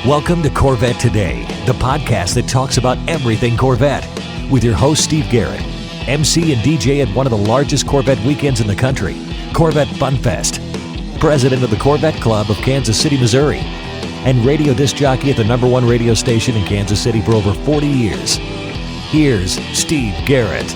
Welcome to Corvette Today, the podcast that talks about everything Corvette, with your host Steve Garrett, MC and DJ at one of the largest Corvette weekends in the country, Corvette Fun Fest, president of the Corvette Club of Kansas City, Missouri, and radio disc jockey at the #1 radio station in Kansas City for over 40 years. Here's Steve Garrett.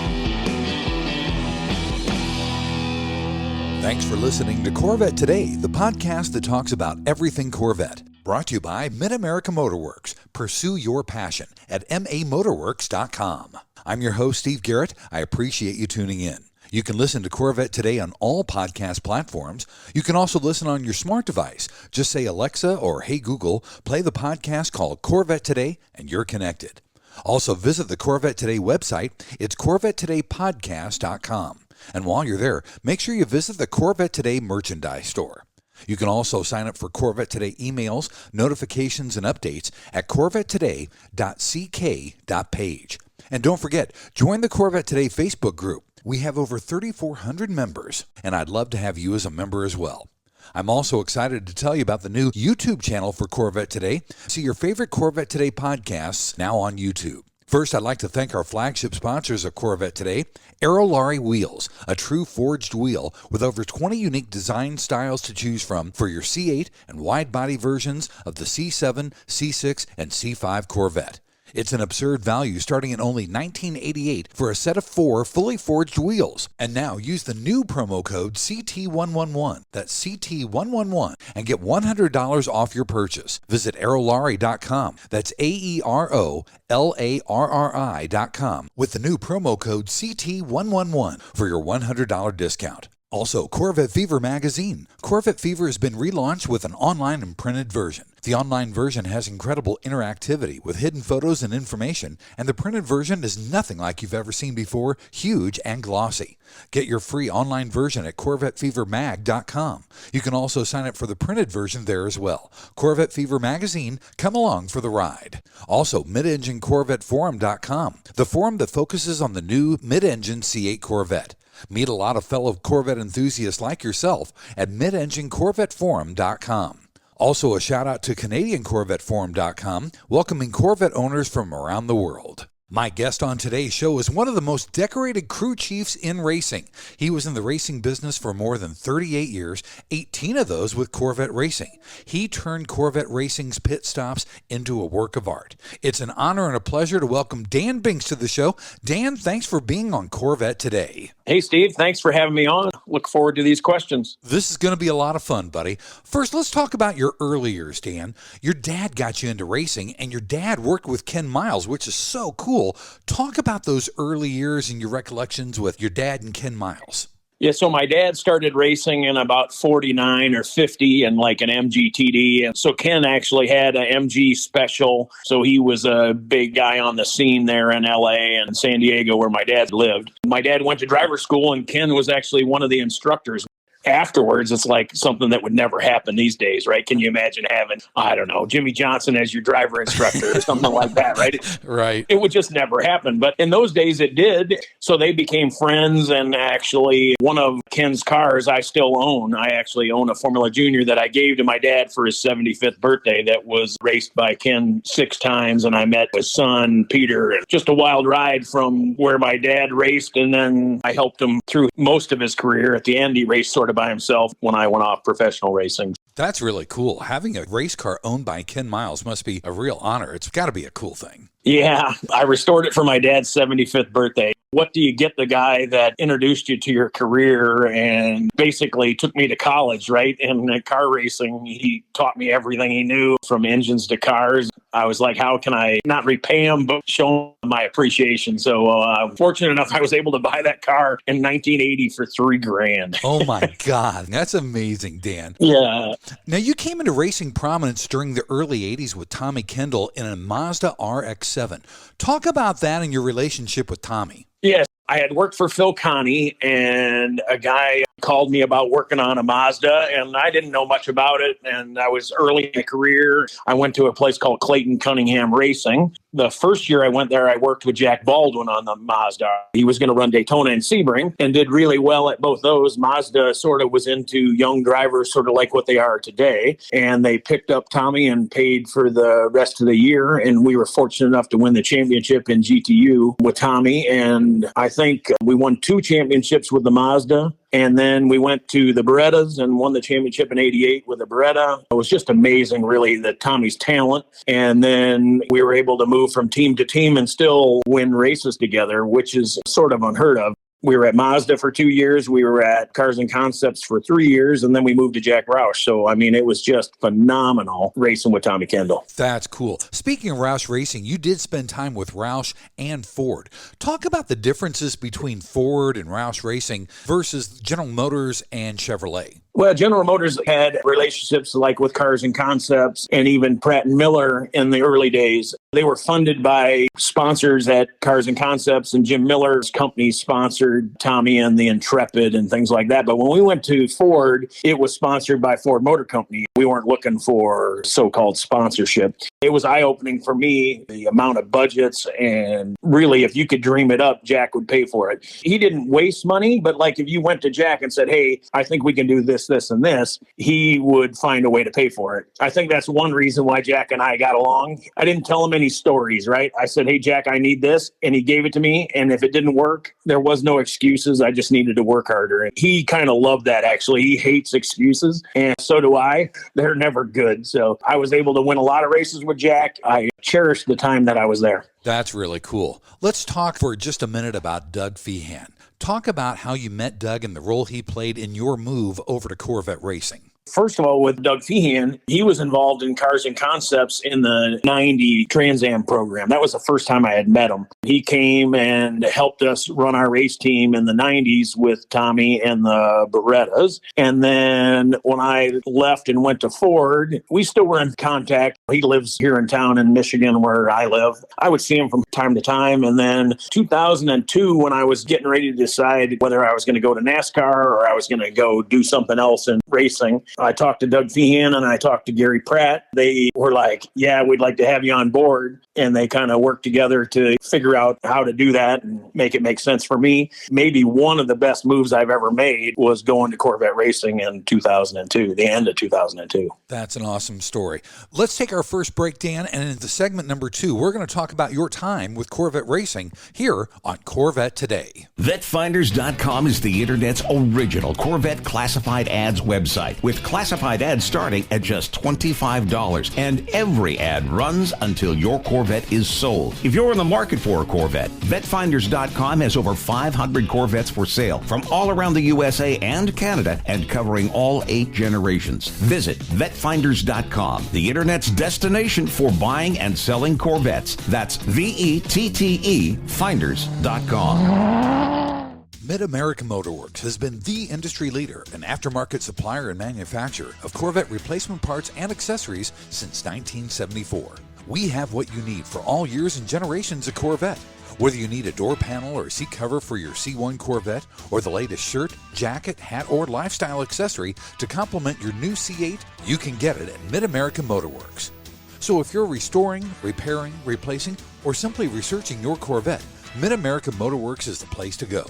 Thanks for listening to Corvette Today, the podcast that talks about everything Corvette. Brought to you by Mid-America Motorworks. Pursue your passion at mamotorworks.com. I'm your host, Steve Garrett. I appreciate you tuning in. You can listen to Corvette Today on all podcast platforms. You can also listen on your smart device. Just say, Alexa or Hey Google, play the podcast called Corvette Today, and you're connected. Also, visit the Corvette Today website. It's CorvetteTodayPodcast.com. And while you're there, make sure you visit the Corvette Today merchandise store. You can also sign up for Corvette Today emails, notifications, and updates at corvettetoday.ck.page. And don't forget, join the Corvette Today Facebook group. We have over 3,400 members, and I'd love to have you as a member as well. I'm also excited to tell you about the new YouTube channel for Corvette Today. See your favorite Corvette Today podcasts now on YouTube. First, I'd like to thank our flagship sponsors of Corvette Today, AEROLARRI Wheels, a true forged wheel with over 20 unique design styles to choose from for your C8 and wide-body versions of the C7, C6, and C5 Corvette. It's an absurd value starting at only $19.88 for a set of 4 fully forged wheels. And now use the new promo code CT111, that's CT111, and get $100 off your purchase. Visit AEROLARRI.com, that's AEROLARRI.com, with the new promo code CT111 for your $100 discount. Also, Corvette Fever magazine. Corvette Fever has been relaunched with an online and printed version. The online version has incredible interactivity with hidden photos and information, and the printed version is nothing like you've ever seen before, huge and glossy. Get your free online version at CorvetteFeverMag.com. You can also sign up for the printed version there as well. Corvette Fever magazine, come along for the ride. Also, MidEngineCorvetteForum.com, the forum that focuses on the new mid-engine C8 Corvette. Meet a lot of fellow Corvette enthusiasts like yourself at MidEngineCorvetteForum.com. Also, a shout out to CanadianCorvetteForum.com, welcoming Corvette owners from around the world. My guest on today's show is one of the most decorated crew chiefs in racing. He was in the racing business for more than 38 years, 18 of those with Corvette Racing. He turned Corvette Racing's pit stops into a work of art. It's an honor and a pleasure to welcome Dan Binks to the show. Dan, thanks for being on Corvette Today. Hey, Steve. Thanks for having me on. Look forward to these questions. This is going to be a lot of fun, buddy. First, let's talk about your early years, Dan. Your dad got you into racing, and your dad worked with Ken Miles, which is so cool. Talk about those early years and your recollections with your dad and Ken Miles. Yeah, so my dad started racing in about 49 or 50 and like an MGTD. And so Ken actually had an MG special. So he was a big guy on the scene there in LA and San Diego where my dad lived. My dad went to driver school and Ken was actually one of the instructors. Afterwards, it's like something that would never happen these days, right? Can you imagine having, I don't know, Jimmy Johnson as your driver instructor or something like that, right? Right. It would just never happen. But in those days, it did. So they became friends. And actually, one of Ken's cars I still own. I actually own a Formula Junior that I gave to my dad for his 75th birthday that was raced by Ken 6 times. And I met his son, Peter. And just a wild ride from where my dad raced. And then I helped him through most of his career. At the end, he raced sort of by himself when I went off professional racing. That's really cool. Having a race car owned by Ken Miles must be a real honor. It's got to be a cool thing. Yeah, I restored it for my dad's 75th birthday. What do you get the guy that introduced you to your career and basically took me to college, right? In car racing, he taught me everything he knew from engines to cars. I was like, how can I not repay him, but show him my appreciation? So fortunate enough, I was able to buy that car in 1980 for $3,000. Oh my God. That's amazing, Dan. Yeah. Now you came into racing prominence during the early 80s with Tommy Kendall in a Mazda RX-7. Talk about that and your relationship with Tommy. Yes. I had worked for Phil Connie, and a guy called me about working on a Mazda, and I didn't know much about it. And I was early in my career. I went to a place called KLEIN Cunningham Racing. The first year I went there, I worked with Jack Baldwin on the Mazda. He was going to run Daytona and Sebring and did really well at both those. Mazda sort of was into young drivers, sort of like what they are today. And they picked up Tommy and paid for the rest of the year. And we were fortunate enough to win the championship in GTU with Tommy. And I think we won 2 championships with the Mazda. And then we went to the Berettas and won the championship in '88 with the Beretta. It was just amazing, really, that Tommy's talent. And then we were able to move from team to team and still win races together, which is sort of unheard of. We were at Mazda for 2 years. We were at Cars and Concepts for 3 years. And then we moved to Jack Roush. So, I mean, it was just phenomenal racing with Tommy Kendall. That's cool. Speaking of Roush Racing, you did spend time with Roush and Ford. Talk about the differences between Ford and Roush Racing versus General Motors and Chevrolet. Well, General Motors had relationships like with Cars and Concepts and even Pratt & Miller in the early days. They were funded by sponsors at Cars and Concepts, and Jim Miller's company sponsored Tommy and the Intrepid and things like that. But when we went to Ford, it was sponsored by Ford Motor Company. We weren't looking for so-called sponsorship. It was eye-opening for me, the amount of budgets, and really, if you could dream it up, Jack would pay for it. He didn't waste money, but like if you went to Jack and said, hey, I think we can do this, and this, he would find a way to pay for it. I think that's one reason why Jack and I got along. I didn't tell him any stories, right? I said, hey, Jack, I need this. And he gave it to me. And if it didn't work, there was no excuses. I just needed to work harder. And he kind of loved that, actually. He hates excuses. And so do I. They're never good. So I was able to win a lot of races with Jack. I cherished the time that I was there. That's really cool. Let's talk for just a minute about Doug Feehan. Talk about how you met Doug and the role he played in your move over to Corvette Racing. First of all, with Doug Feehan, he was involved in Cars and Concepts in the 90 Trans Am program. That was the first time I had met him. He came and helped us run our race team in the 90s with Tommy and the Berettas. And then when I left and went to Ford, we still were in contact. He lives here in town in Michigan where I live. I would see him from time to time. And then 2002, when I was getting ready to decide whether I was going to go to NASCAR or I was going to go do something else in racing, I talked to Doug Feehan and I talked to Gary Pratt. They were like, yeah, we'd like to have you on board. And they kind of worked together to figure out how to do that and make it make sense for me. Maybe one of the best moves I've ever made was going to Corvette Racing in 2002, the end of 2002. That's an awesome story. Let's take our first break, Dan. And in the segment number 2, we're going to talk about your time with Corvette Racing here on Corvette Today. VetteFinders.com is the Internet's original Corvette classified ads website, with classified ads starting at just $25, and every ad runs until your Corvette is sold. If you're in the market for a Corvette, VetteFinders.com has over 500 Corvettes for sale from all around the USA and Canada, and covering all 8 generations. Visit VetteFinders.com, the Internet's destination for buying and selling Corvettes. That's VETTE Finders.com. Mid-American Motor Works has been the industry leader and aftermarket supplier and manufacturer of Corvette replacement parts and accessories since 1974. We have what you need for all years and generations of Corvette. Whether you need a door panel or seat cover for your C1 Corvette, or the latest shirt, jacket, hat, or lifestyle accessory to complement your new C8, you can get it at Mid-American Motor Works. So if you're restoring, repairing, replacing, or simply researching your Corvette, Mid-American Motor Works is the place to go.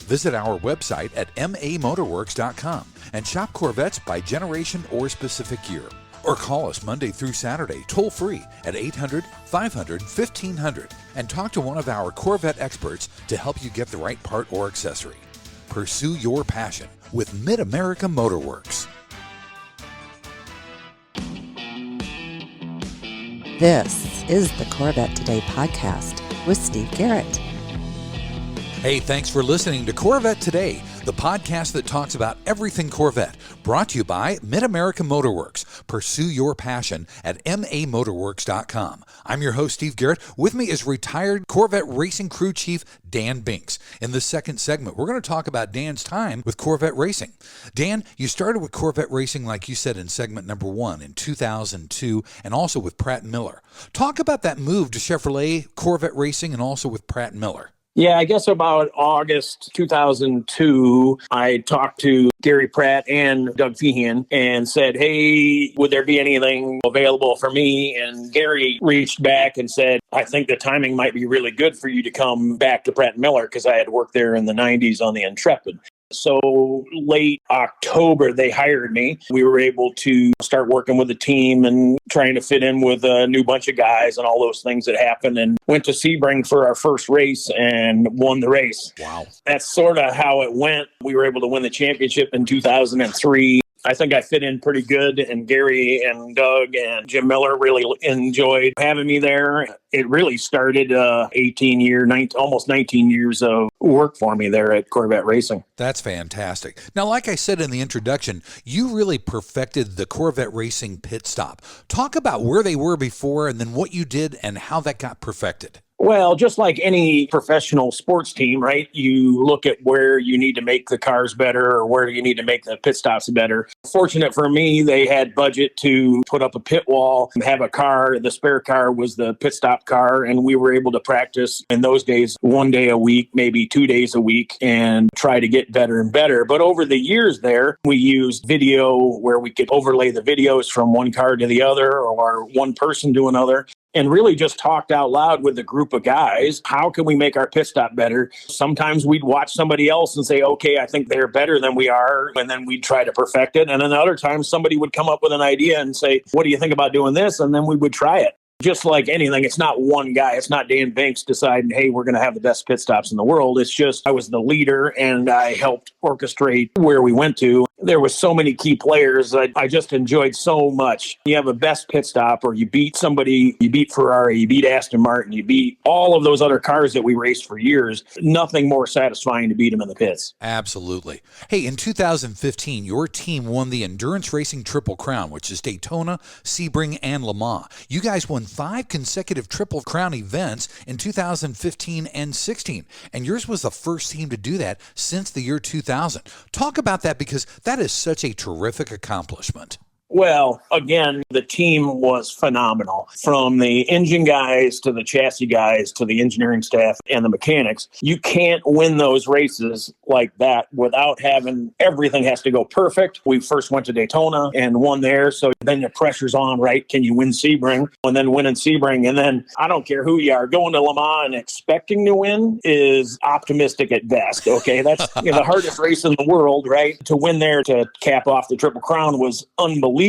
Visit our website at mamotorworks.com and shop Corvettes by generation or specific year. Or call us Monday through Saturday toll-free at 800-500-1500 and talk to one of our Corvette experts to help you get the right part or accessory. Pursue your passion with Mid-America Motor Works. This is the Corvette Today podcast with Steve Garrett. Hey, thanks for listening to Corvette Today, the podcast that talks about everything Corvette, brought to you by Mid-American Motor Works. Pursue your passion at mamotorworks.com. I'm your host, Steve Garrett. With me is retired Corvette Racing Crew Chief Dan Binks. In the second segment, we're going to talk about Dan's time with Corvette Racing. Dan, you started with Corvette Racing, like you said, in segment number 1 in 2002, and also with Pratt & Miller. Talk about that move to Chevrolet, Corvette Racing, and also with Pratt & Miller. Yeah, I guess about August 2002, I talked to Gary Pratt and Doug Feehan and said, hey, would there be anything available for me? And Gary reached back and said, I think the timing might be really good for you to come back to Pratt Miller, because I had worked there in the 90s on the Intrepid. So late October, they hired me. We were able to start working with the team and trying to fit in with a new bunch of guys and all those things that happened, and went to Sebring for our first race and won the race. Wow. That's sort of how it went. We were able to win the championship in 2003. I think I fit in pretty good, and Gary and Doug and Jim Miller really enjoyed having me there. It really started almost 19 years of work for me there at Corvette Racing. That's fantastic. Now, like I said in the introduction, you really perfected the Corvette Racing pit stop. Talk about where they were before and then what you did and how that got perfected. Well, just like any professional sports team, right? You look at where you need to make the cars better or where you need to make the pit stops better. Fortunate for me, they had budget to put up a pit wall and have a car. The spare car was the pit stop car, and we were able to practice in those days 1 day a week, maybe 2 days a week, and try to get better and better. But over the years there, we used video where we could overlay the videos from one car to the other or one person to another, and really just talked out loud with a group of guys. How can we make our pit stop better? Sometimes we'd watch somebody else and say, okay, I think they're better than we are. And then we'd try to perfect it. And then other times somebody would come up with an idea and say, what do you think about doing this? And then we would try it. Just like anything, it's not one guy. It's not Dan Binks deciding, hey, we're going to have the best pit stops in the world. It's just I was the leader and I helped orchestrate where we went to. There was so many key players. I just enjoyed so much. You have a best pit stop, or you beat somebody, you beat Ferrari, you beat Aston Martin, you beat all of those other cars that we raced for years. Nothing more satisfying to beat them in the pits. Absolutely. Hey, in 2015, your team won the Endurance Racing Triple Crown, which is Daytona, Sebring, and Le Mans. You guys won 5 consecutive Triple Crown events in 2015 and 16, and yours was the first team to do that since the year 2000. Talk about that, because that is such a terrific accomplishment. Well, again, the team was phenomenal. From the engine guys to the chassis guys to the engineering staff and the mechanics. You can't win those races like that without having everything has to go perfect. We first went to Daytona and won there. So then the pressure's on, right? Can you win Sebring? And then winning Sebring. And then I don't care who you are, going to Le Mans and expecting to win is optimistic at best. Okay, that's the hardest race in the world, right? To win there to cap off the Triple Crown was unbelievable.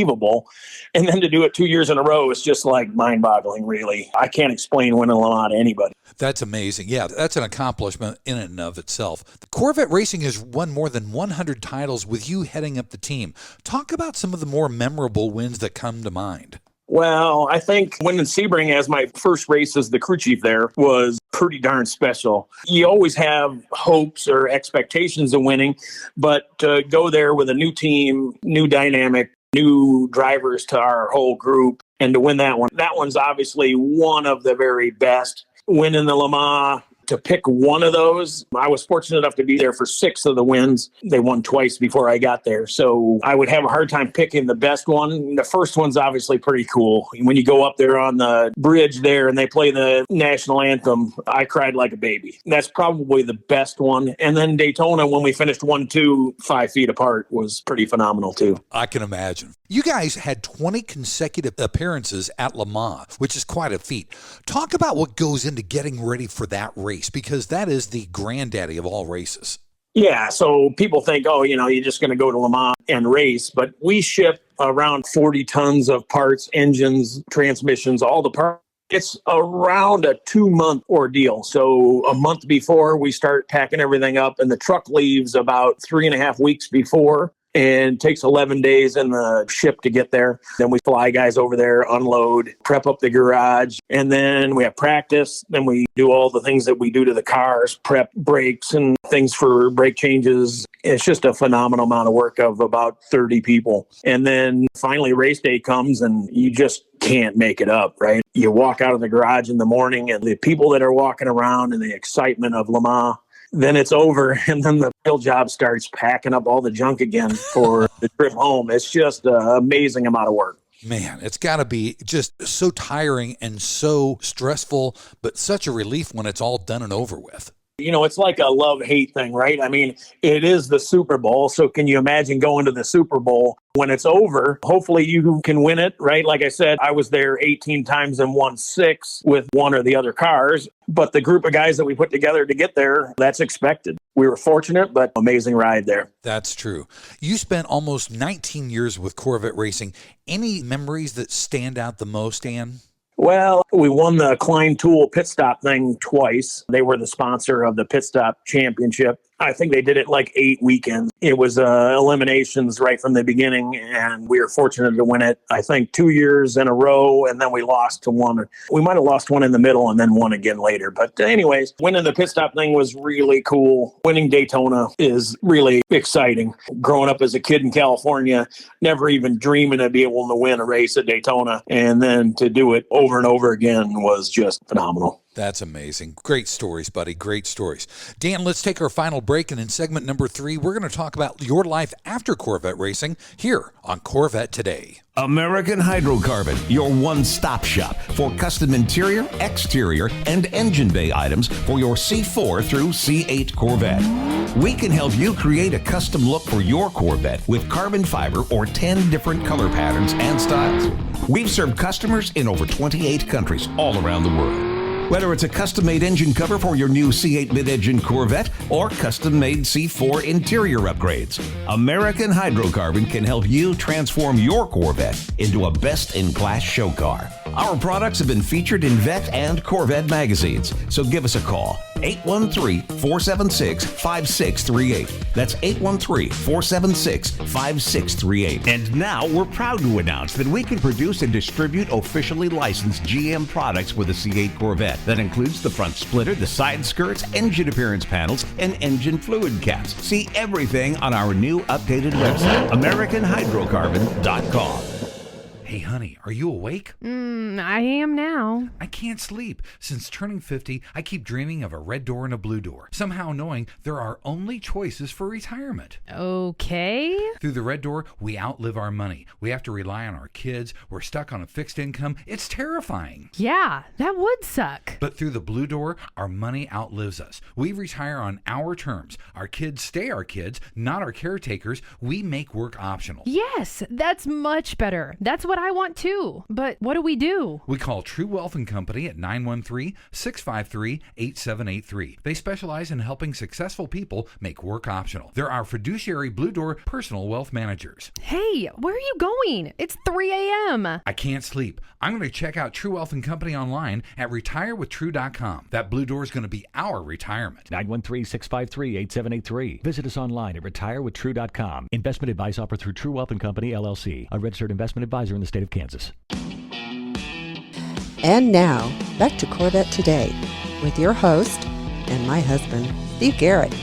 And then to do it 2 years in a row is just like mind-boggling, really. I can't explain winning Le Mans to anybody. That's amazing. Yeah, that's an accomplishment in and of itself. The Corvette Racing has won more than 100 titles with you heading up the team. Talk about some of the more memorable wins that come to mind. Well, I think winning Sebring as my first race as the crew chief there was pretty darn special. You always have hopes or expectations of winning, but to go there with a new team, new dynamic, new drivers to our whole group, and to win that one's obviously one of the very best. Winning the Le Mans, to pick one of those, I was fortunate enough to be there for 6 of the wins. They won twice before I got there. So I would have a hard time picking the best one. The first one's obviously pretty cool. When you go up there on the bridge there and they play the national anthem, I cried like a baby. That's probably the best one. And then Daytona, when we finished 1-2, 5 feet apart, was pretty phenomenal too. I can imagine. You guys had 20 consecutive appearances at Le Mans, which is quite a feat. Talk about what goes into getting ready for that race, because that is the granddaddy of all races. Yeah, so people think, you're just going to go to Le Mans and race, but we ship around 40 tons of parts, engines, transmissions, all the parts. It's around a 2-month ordeal. So a month before we start packing everything up, and the truck leaves about 3.5 weeks before. And takes 11 days in the ship to get there. Then we fly guys over there, unload, prep up the garage, and then we have practice. Then we do all the things that we do to the cars, prep brakes and things for brake changes. It's just a phenomenal amount of work of about 30 people. And then finally race day comes and you just can't make it up, right? You walk out of the garage in the morning and the people that are walking around and the excitement of Le Mans, then it's over, and then the real job starts packing up all the junk again for the trip home. It's just an amazing amount of work. Man, it's got to be just so tiring and so stressful, but such a relief when it's all done and over with. It's like a love-hate thing, right? I mean, it is the Super Bowl. So can you imagine going to the Super Bowl when it's over? Hopefully you can win it, right? Like I said, I was there 18 times and won 6 with one or the other cars. But the group of guys that we put together to get there, that's expected. We were fortunate, but amazing ride there. That's true. You spent almost 19 years with Corvette Racing. Any memories that stand out the most, Dan? Well, we won the KLEIN Tool pit stop thing twice. They were the sponsor of the pit stop championship. I think they did it like 8 weekends. It was eliminations right from the beginning, and we were fortunate to win it, I think, 2 years in a row, and then we lost to one. We might have lost one in the middle and then won again later. But anyways, winning the pit stop thing was really cool. Winning Daytona is really exciting. Growing up as a kid in California, never even dreaming to be able to win a race at Daytona, and then to do it over and over again was just phenomenal. That's amazing. Great stories, buddy. Great stories. Dan, let's take our final break. And in segment number 3, we're going to talk about your life after Corvette racing here on Corvette Today. American Hydrocarbon, your one-stop shop for custom interior, exterior, and engine bay items for your C4 through C8 Corvette. We can help you create a custom look for your Corvette with carbon fiber or 10 different color patterns and styles. We've served customers in over 28 countries all around the world. Whether it's a custom-made engine cover for your new C8 mid-engine Corvette or custom-made C4 interior upgrades, American Hydrocarbon can help you transform your Corvette into a best-in-class show car. Our products have been featured in Vette and Corvette magazines, so give us a call. 813-476-5638. That's 813-476-5638. And now we're proud to announce that we can produce and distribute officially licensed GM products with the C8 Corvette. That includes the front splitter, the side skirts, engine appearance panels, and engine fluid caps. See everything on our new updated website, AmericanHydrocarbon.com. Hey, honey, are you awake? I am now. I can't sleep. Since turning 50, I keep dreaming of a red door and a blue door, somehow knowing there are only choices for retirement. Okay. Through the red door, we outlive our money. We have to rely on our kids. We're stuck on a fixed income. It's terrifying. Yeah, that would suck. But through the blue door, our money outlives us. We retire on our terms. Our kids stay our kids, not our caretakers. We make work optional. Yes, that's much better. That's what I want too. But what do we do? We call True Wealth & Company at 913-653-8783. They specialize in helping successful people make work optional. They're our fiduciary Blue Door personal wealth managers. Hey, where are you going? It's 3 a.m. I can't sleep. I'm going to check out True Wealth & Company online at retirewithtrue.com. That Blue Door is going to be our retirement. 913-653-8783. Visit us online at retirewithtrue.com. Investment advice offered through True Wealth & Company, LLC, a registered investment advisor in the state of Kansas. And now, back to Corvette Today with your host and my husband, Steve Garrett.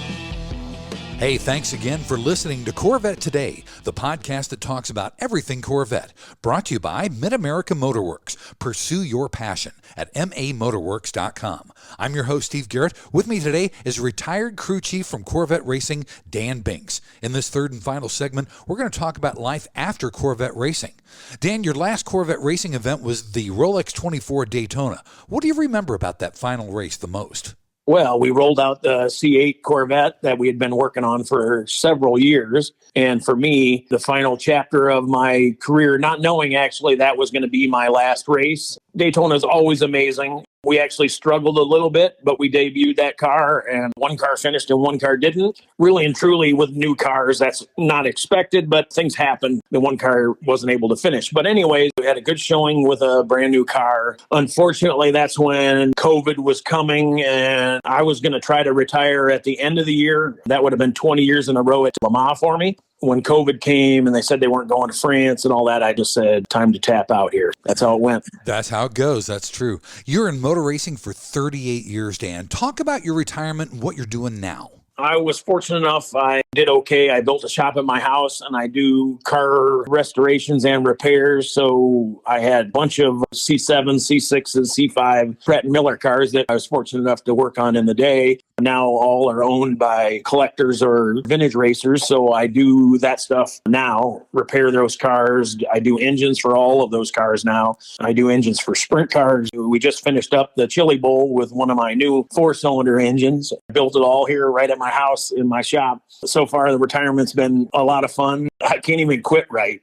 Hey, thanks again for listening to Corvette Today, the podcast that talks about everything Corvette. Brought to you by Mid-America Motorworks. Pursue your passion at mamotorworks.com. I'm your host, Steve Garrett. With me today is retired crew chief from Corvette Racing, Dan Binks. In this third and final segment, we're going to talk about life after Corvette Racing. Dan, your last Corvette Racing event was the Rolex 24 Daytona. What do you remember about that final race the most? Well, we rolled out the C8 Corvette that we had been working on for several years. And for me, the final chapter of my career, not knowing actually that was going to be my last race. Daytona is always amazing. We actually struggled a little bit, but we debuted that car and one car finished and one car didn't. Really and truly with new cars, that's not expected, but things happen. The one car wasn't able to finish. But anyways, we had a good showing with a brand new car. Unfortunately, that's when COVID was coming and I was going to try to retire at the end of the year. That would have been 20 years in a row at Le Mans for me. When COVID came and they said they weren't going to France and all that, I just said, time to tap out here. That's how it went. That's how it goes. That's true. You're in motor racing for 38 years, Dan. Talk about your retirement and what you're doing now. I was fortunate enough. I did okay. I built a shop at my house and I do car restorations and repairs. So I had a bunch of C7s, C6s, C5 Pratt & Miller cars that I was fortunate enough to work on in the day. now all are owned by collectors or vintage racers. So I do that stuff now, repair those cars. I do engines for all of those cars now. I do engines for sprint cars. We just finished up the Chili Bowl with one of my new 4-cylinder engines. Built it all here right at my house in my shop. So far, the retirement's been a lot of fun. I can't even quit right.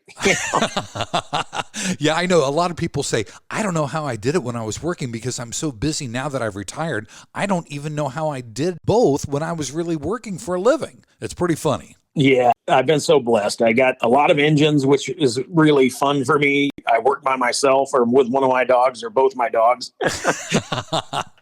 Yeah, I know. A lot of people say, I don't know how I did it when I was working because I'm so busy now that I've retired. I don't even know how I did both when I was really working for a living. It's pretty funny. Yeah, I've been so blessed. I got a lot of engines, which is really fun for me. I work by myself or with one of my dogs or both my dogs.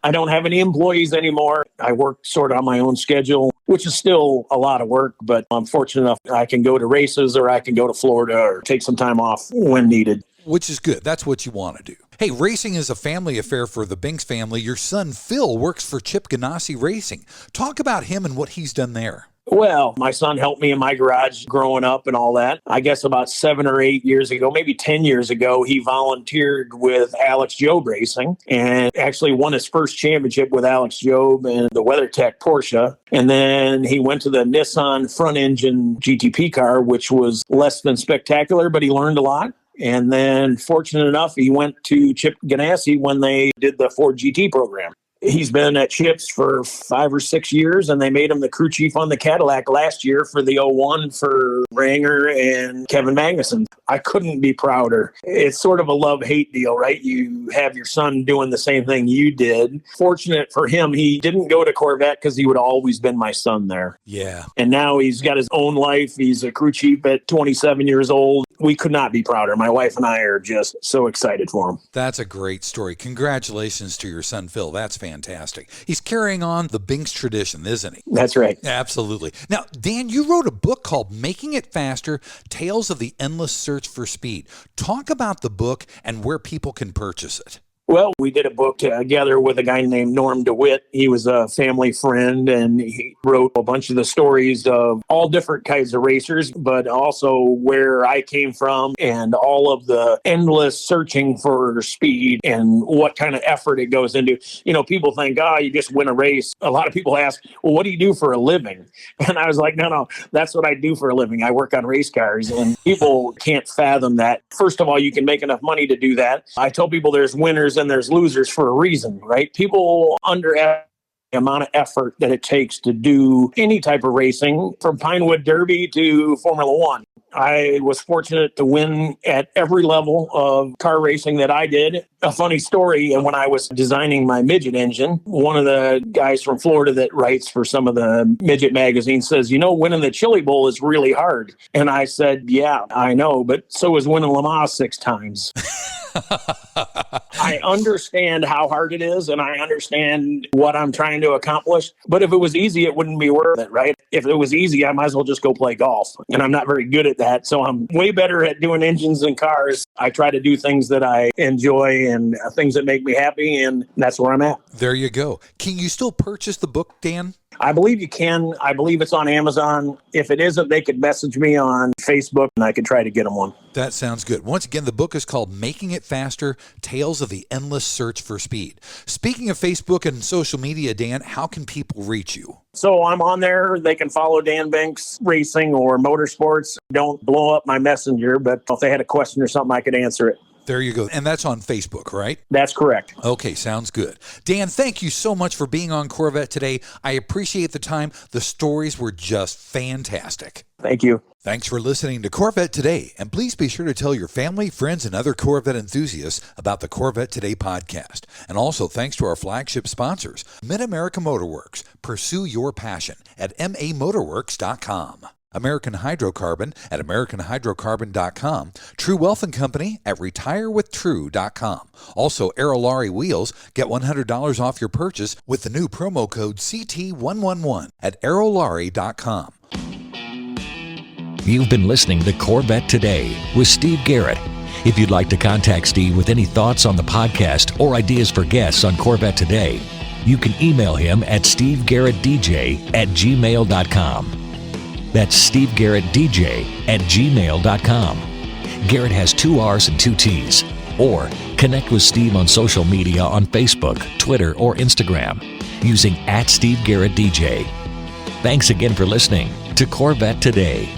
I don't have any employees anymore. I work sort of on my own schedule, which is still a lot of work, but I'm fortunate enough I can go to races or I can go to Florida or take some time off when needed. Which is good. That's what you want to do. Hey, racing is a family affair for the Binks family. Your son, Phil, works for Chip Ganassi Racing. Talk about him and what he's done there. Well, my son helped me in my garage growing up and all that. I guess about 7 or 8 years ago, maybe 10 years ago, he volunteered with Alex Job Racing and actually won his first championship with Alex Job and the WeatherTech Porsche. And then he went to the Nissan front engine GTP car, which was less than spectacular, but he learned a lot. And then fortunate enough, he went to Chip Ganassi when they did the Ford GT program. He's been at Chips for 5 or 6 years, and they made him the crew chief on the Cadillac last year for the 01 for Ranger and Kevin Magnuson. I couldn't be prouder. It's sort of a love-hate deal, right? You have your son doing the same thing you did. Fortunate for him, he didn't go to Corvette because he would have always been my son there. Yeah. And now he's got his own life. He's a crew chief at 27 years old. We could not be prouder. My wife and I are just so excited for him. That's a great story. Congratulations to your son, Phil. That's fantastic. He's carrying on the Binks tradition, isn't he? That's right. Absolutely. Now, Dan, you wrote a book called Making It Faster, Tales of the Endless Search for Speed. Talk about the book and where people can purchase it. Well, we did a book together with a guy named Norm DeWitt. He was a family friend, and he wrote a bunch of the stories of all different kinds of racers, but also where I came from and all of the endless searching for speed and what kind of effort it goes into. You know, people think, you just win a race. A lot of people ask, well, what do you do for a living? And I was like, no, that's what I do for a living. I work on race cars, and people can't fathom that. First of all, you can make enough money to do that. I tell people there's winners and there's losers for a reason, right? People underestimate the amount of effort that it takes to do any type of racing, from Pinewood Derby to Formula One. I was fortunate to win at every level of car racing that I did. A funny story, and when I was designing my midget engine, one of the guys from Florida that writes for some of the midget magazines says, winning the Chili Bowl is really hard. And I said, yeah, I know, but so is winning Le Mans 6 times. I understand how hard it is, and I understand what I'm trying to accomplish. But if it was easy, it wouldn't be worth it, right? If it was easy, I might as well just go play golf. And I'm not very good at that. So I'm way better at doing engines and cars. I try to do things that I enjoy and things that make me happy, and that's where I'm at. There you go. Can you still purchase the book, Dan? I believe you can. I believe it's on Amazon. If it isn't, they could message me on Facebook, and I could try to get them one. That sounds good. Once again, the book is called Making It Faster, Tales of the Endless Search for Speed. Speaking of Facebook and social media, Dan, how can people reach you? So I'm on there. They can follow Dan Binks Racing or Motorsports. Don't blow up my messenger, but if they had a question or something, I could answer it. There you go. And that's on Facebook, right? That's correct. Okay, sounds good. Dan, thank you so much for being on Corvette Today. I appreciate the time. The stories were just fantastic. Thank you. Thanks for listening to Corvette Today, and please be sure to tell your family, friends, and other Corvette enthusiasts about the Corvette Today podcast. And also thanks to our flagship sponsors, Mid-America Motorworks. Pursue your passion at mamotorworks.com. American Hydrocarbon at AmericanHydrocarbon.com, True Wealth and Company at RetireWithTrue.com. Also, AEROLARRI Wheels, get $100 off your purchase with the new promo code CT111 at AEROLARRI.com. You've been listening to Corvette Today with Steve Garrett. If you'd like to contact Steve with any thoughts on the podcast or ideas for guests on Corvette Today, you can email him at stevegarrettdj@gmail.com. That's stevegarrettdj@gmail.com. Garrett has 2 R's and 2 T's. Or connect with Steve on social media on Facebook, Twitter, or Instagram. using @SteveGarrettDJ. Thanks again for listening to Corvette Today.